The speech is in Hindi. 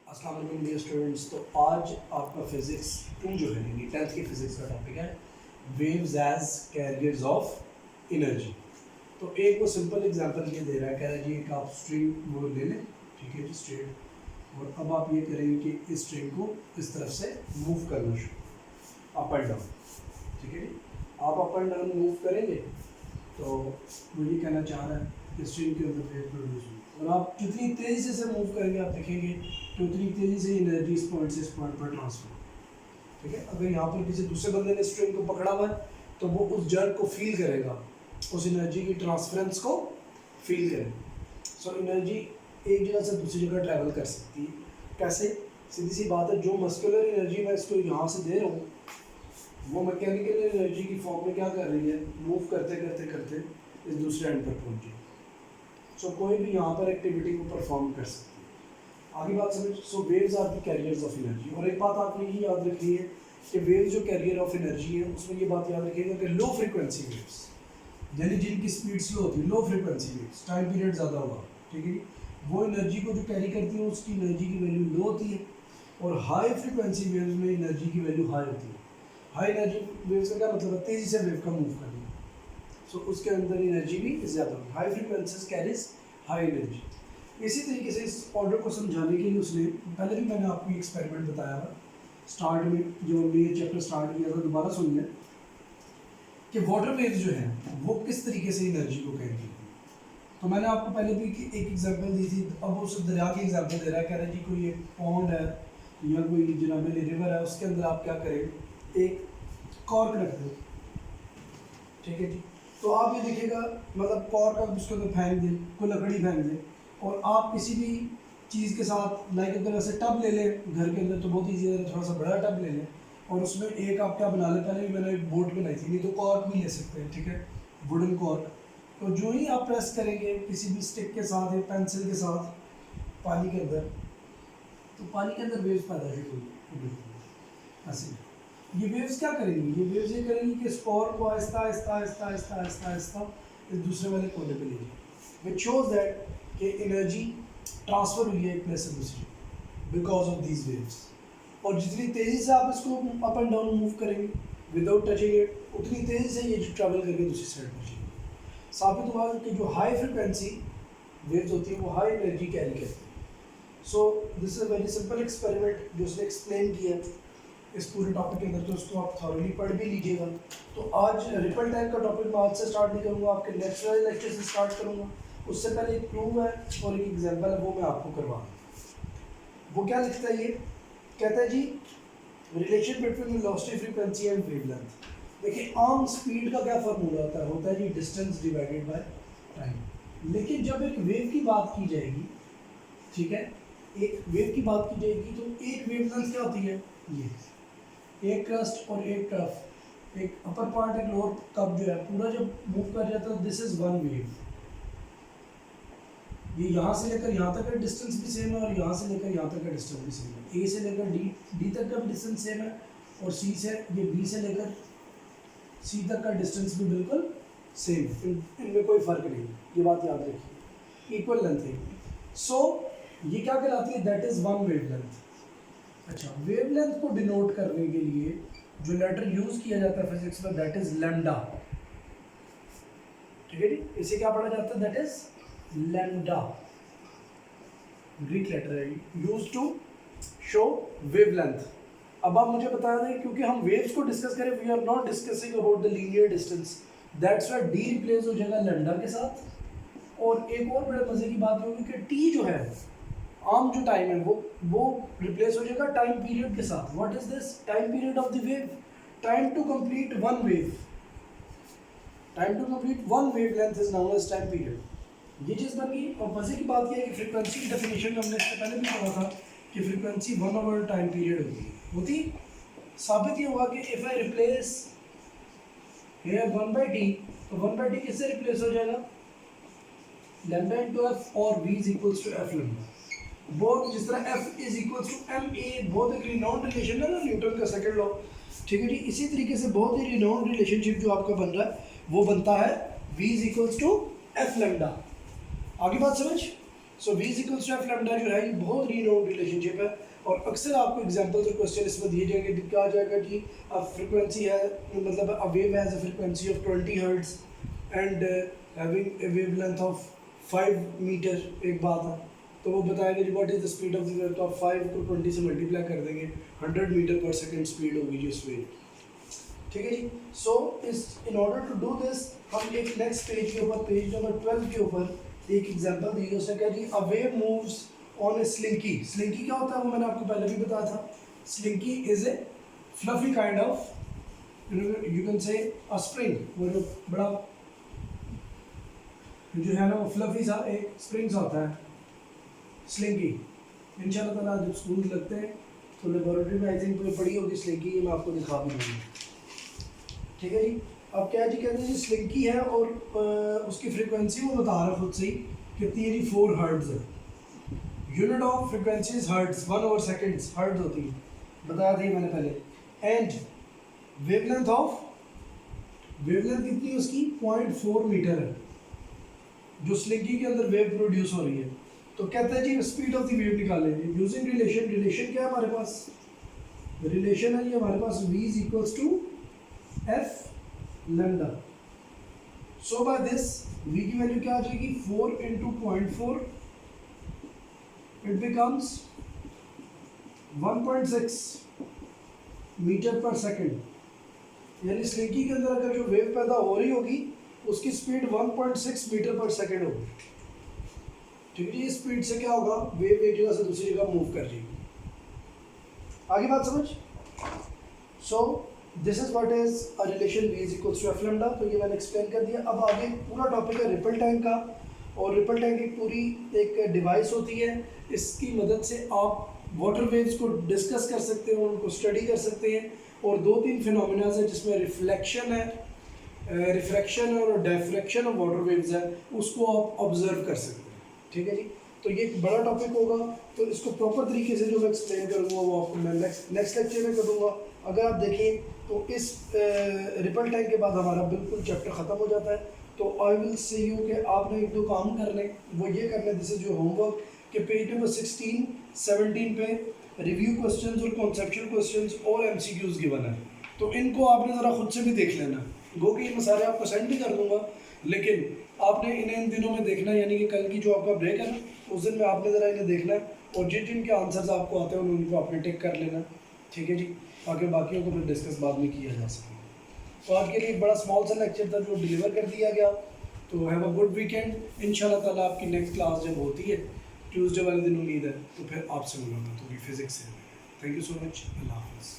अस्सलाम वालेकुम डियर स्टूडेंट्स। तो आज आपका फिज़िक्स 2 जो है यानी 10th की फिज़िक्स का टॉपिक है waves as carriers of energy. तो एक वो सिंपल एग्जांपल ये दे रहा है, कह रहा है जी एक आप स्ट्रिंग वो ले लें, ठीक है जी स्ट्रेट, और अब आप ये करेंगे कि इस स्ट्रिंग को इस तरफ से मूव करना शुरू अप एंड डाउन, ठीक है जी। आप अप एंड डाउन मूव करेंगे तो वो ये कहना चाह रहा है कि स्ट्रिंग के अंदर वेव प्रोड्यूस होगी, और आप जितनी तेज़ी से मूव करेंगे आप देखेंगे कि उतनी तेज़ी से एनर्जी इस पॉइंट से इस पॉइंट पर ट्रांसफर, ठीक है। अगर यहाँ पर किसी दूसरे बंदे ने स्ट्रिंग को पकड़ा हुआ है तो वो उस जर्क को फील करेगा, उस एनर्जी की ट्रांसफरेंस को फील करेगा। सो एनर्जी एक जगह से दूसरी जगह ट्रैवल कर सकती है। कैसे? सीधी सी बात है, जो मस्कुलर एनर्जी मैं इसको यहाँ से दे रहा हूँ वो मैकेनिकल एनर्जी की फॉर्म में क्या कर रही है, मूव करते करते करते इस दूसरे एंड पर पहुँची। सो कोई भी यहाँ पर एक्टिविटी को परफॉर्म कर सकती है। आगे बात समझ। So waves are the carriers of energy. और एक बात आपने ये याद रखनी है कि वेव्स जो कैरियर ऑफ एनर्जी है उसमें ये बात याद रखिएगा कि लो फ्रिक्वेंसी वेव्स यानी जिनकी स्पीड स्लो होती है, low frequency waves, time period ज़्यादा होगा, ठीक है, वो एनर्जी को जो कैरी करती है उसकी एनर्जी की वैल्यू लो होती है, और हाई फ्रिक्वेंसी वेव्स में एनर्जी की वैल्यू हाई होती है। हाई एनर्जी वेव्स का क्या मतलब है, तेज़ी से वेव का मूव करना, सो उसके अंदर एनर्जी भी ज़्यादा होगी। High frequencies carries high energy. इसी तरीके से इस ऑर्डर को समझाने के लिए उसने पहले भी मैंने आपको एक्सपेरिमेंट बताया था स्टार्ट में, जो हमने ये चैप्टर स्टार्ट किया था, दोबारा सुनिए कि वाटर वेव्स जो हैं वो किस तरीके से एनर्जी को कैरी करती है। तो मैंने आपको पहले भी एक एग्जांपल दी थी, अब वो उस दरिया की एग्जांपल दे रहा है, कह रहा है जी कोई एक पॉन्ड है या कोई जनाब रिवर है, उसके अंदर आप क्या करें, एक कॉर्क रख दो, ठीक है जी। तो आप ये देखिएगा मतलब कॉर्क आप उसके अंदर फेंक दें, कोई लकड़ी फेंक दें, और आप किसी भी चीज़ के साथ लाइक अगर वैसे टब ले लें घर के अंदर तो बहुत ईजी है, थोड़ा सा बड़ा टब ले लें और उसमें एक आप क्या बना लें, पहले भी मैंने एक बोट बनाई थी, नहीं तो कॉर्क भी ले सकते हैं, ठीक है, वुडन कॉर्क। तो जो ही आप प्रेस करेंगे किसी भी स्टिक के साथ या पेंसिल के साथ पानी के अंदर, तो पानी के अंदर वेव्स पैदा होगी ऐसे। ये वेव्स क्या करेंगी, ये वेव्स ये करेंगी कि स्पोर को आहिस्ता आहिस्ता आहिस्ता आहिस्ता आहिस्ता आहिस्ता इस दूसरे वाले कोने पे ले जाए, विच शोज दैट कि एनर्जी ट्रांसफ़र हुई है एक प्लेस से दूसरी बिकॉज ऑफ दीज वेव्स। और जितनी तेज़ी से आप इसको अप एंड डाउन मूव करेंगे विदाउट टचिंग इट, उतनी तेज़ी से ये ट्रैवल करके दूसरी साइड पर जाएगी। साबित हुआ कि जो हाई फ्रिक्वेंसी वेव्स होती है वो हाई एनर्जी कैरी करती है। सो this is a very simple experiment जो उसने एक्सप्लेन किया इस पूरे टॉपिक के अंदर, तो उसको आप थॉरली पढ़ भी लीजिएगा। तो आज रिपल टाइप का टॉपिक मैं आज से स्टार्ट नहीं करूँगा, आपके नेक्स्ट वाले लेक्चर से स्टार्ट करूँगा। उससे पहले एक प्रूव है और एक एग्जांपल है, वो मैं आपको करवा दूँ। वो क्या लिखता है, ये कहता है जी relation between velocity frequency and wavelength. देखिए आम स्पीड का क्या फॉर्मूला होता है जी डिस्टेंस डिवाइडेड बाय टाइम। लेकिन जब एक वेव की बात की जाएगी, ठीक है, एक वेव की बात की जाएगी तो एक वेवलेंथ क्या होती है, ये एक क्रस्ट और एक टफ, एक अपर पार्ट एक लोअर कप जो है पूरा जब मूव कर जाता है, दिस इज वन वेव। ये यहाँ से लेकर यहाँ तक का डिस्टेंस भी सेम है और यहाँ से लेकर यहाँ तक का डिस्टेंस भी सेम है। ए से लेकर डी तक का डिस्टेंस सेम है, और सी से ये बी से लेकर सी तक का डिस्टेंस भी बिल्कुल सेम, इनमें कोई फ़र्क नहीं, ये बात याद रखिए, इक्वल लेंथ है। सो ये क्या कहलाती है, दैट इज़ वन वेवलेंथ। अच्छा, वेवलेंथ को डिनोट करने के लिए जो लेटर यूज़ किया जाता है फिजिक्स में, दैट इज़ लैम्डा, ठीक है जी। इसे क्या पढ़ा जाता है, that is lambda, Greek letter है, यूज टू शो वेवलेंथ। अब आप मुझे बता दें, क्योंकि हम वेव्स को डिस्कस करें, we are not discussing about the linear distance, that's why D replace हो जाएगा लैम्डा के साथ। और एक और बड़े मजे की बात होगी कि टी जो है आम जो टाइम है वो रिप्लेस हो जाएगा टाइम पीरियड के साथ। What is this, time period of the wave, time to complete one wave, time to complete one wavelength is known as time period. ये चीज़ बन गई। और मजे की बात यह है कि फ्रीक्वेंसी की डेफिनेशन हमने इससे पहले भी पढ़ा था कि फ्रीक्वेंसी 1 ओवर टाइम पीरियड होती। साबित ये हुआ कि if I replace here 1/t, तो 1/t किससे रिप्लेस हो जाएगा, लैम्डा इंटू एफ, और v is equals to F lambda. बहुत जिस तरह f is equals to M A, बहुत एक रिनाउंड रिलेशन है ना, न्यूटन का सेकंड लॉ, ठीक है जी। इसी तरीके से बहुत ही रिनाउंड रिलेशनशिप जो आपका बन रहा है वो बनता है v is equals to F lambda. आगे बात समझ। So v is equals to F lambda जो है ये बहुत रीनोन्ड रिलेशनशिप है, और अक्सर आपको एग्जांपल्स और क्वेश्चन इसमें दिए जाएंगे। क्या आ जाएगा कि अब फ्रीक्वेंसी है, मतलब a wave has a frequency of 20 hertz and having a wavelength of 5 meter, एक बात है, तो वो बताएगा जी what is the speed of the wave, तो आप 5 को 20 से मल्टीप्लाई कर देंगे, 100 मीटर पर सेकंड स्पीड होगी जी उस वेव। ठीक है जी। So is in order to do this हम एक नेक्स्ट पेज के ऊपर, पेज नंबर 12 के ऊपर एक एग्जांपल दी है। उसने कहा जी a wave moves on a slinky. Slinky क्या होता है वो मैंने आपको पहले भी बताया था। Slinky is a fluffy kind of, you can say a spring, वो जो बड़ा जो है ना वो फ्लफी सा एक स्प्रिंग सा होता है स्लिंकी। इंशाल्लाह ताला जब स्कूल लगते हैं तो लेबोरेटरी में आई थिंक कोई पड़ी होगी स्लिंकी, ये मैं आपको दिखा भी दूँगी। ठीक है जी। अब क्या जी कहते हैं जी स्लिंकी है और उसकी फ्रीक्वेंसी वो बता रहा खुद से ही कितनी है जी 4 हर्ट्ज है। Unit of frequency is hertz, 1/सेकंड्स हर्ट्ज होती है, बताया था मैंने पहले। एंड वेवलेंथ ऑफ, वेवलेंथ कितनी है उसकी 0.4 मीटर है जो स्लिंकी के अंदर वेव प्रोड्यूस हो रही है। तो कहते हैं जी स्पीड ऑफ द वेव निकालेंगे यूजिंग रिलेशन। रिलेशन क्या है हमारे पास, रिलेशन है ये हमारे पास v is equals to F lambda. So by this v की वैल्यू क्या आ जाएगी 4 इंटू 0.4, इट बिकम्स 1.6 मीटर पर सेकंड। यानी स्लिंकी के अंदर अगर जो वेव पैदा हो रही होगी उसकी स्पीड 1.6 मीटर पर सेकंड होगी। ठीक है, इस स्पीड से क्या होगा, वेव एक जगह से दूसरी जगह मूव कर जाएगी। आगे बात समझ। So this is what is a relation v is equals to F lambda. तो ये मैंने एक्सप्लेन कर दिया। अब आगे पूरा टॉपिक है रिपल टैंक का, और रिपल टैंक एक पूरी एक डिवाइस होती है, इसकी मदद से आप वाटर वेव्स को डिस्कस कर सकते हो, उनको स्टडी कर सकते हैं। और 2-3 फिनोमिना है जिसमें रिफ्लेक्शन है, रिफ्रैक्शन और डिफ्रैक्शन ऑफ वाटर वेव्स है, उसको आप ऑब्जर्व कर सकते हैं। ठीक है जी। तो ये एक बड़ा टॉपिक होगा, तो इसको प्रॉपर तरीके से जो मैं एक्सप्लेन करूँगा वो आपको मैं नेक्स्ट लेक्चर में करूँगा। अगर आप देखें तो इस रिपल टैंक के बाद हमारा बिल्कुल चैप्टर ख़त्म हो जाता है। तो आई विल से यू कि आपने 1-2 काम करने, वो ये करने, दिस इज जो होमवर्क के पेज नंबर 16-17 पे रिव्यू क्वेश्चंस और कॉन्सेप्चुअल क्वेश्चंस और एमसीक्यूज गिवन है, तो इनको आपने ज़रा खुद से भी देख लेना। गो कि मैं सारे आपको सेंड भी कर दूंगा, लेकिन आपने इन्हें इन दिनों में देखना है, यानी कि कल की जो आपका ब्रेक है ना उस दिन में आपने ज़रा इन्हें देखना है, और जिन जिनके आंसर्स आपको आते हैं उनको आपने टिक कर लेना। ठीक है जी, ताकि बाकियों को फिर डिस्कस बाद में किया जा सके। तो आज के लिए एक बड़ा स्मॉल सा लेक्चर था जो डिलीवर कर दिया गया। तो हैव अ गुड वीकेंड। इंशाल्लाह ताला आपकी नेक्स्ट क्लास जब होती है ट्यूसडे वाले दिन उम्मीद है, तो फिर आपसे मुलाकात होगी फिजिक्स से। Thank you so much. अल्लाह हाफ़िज़।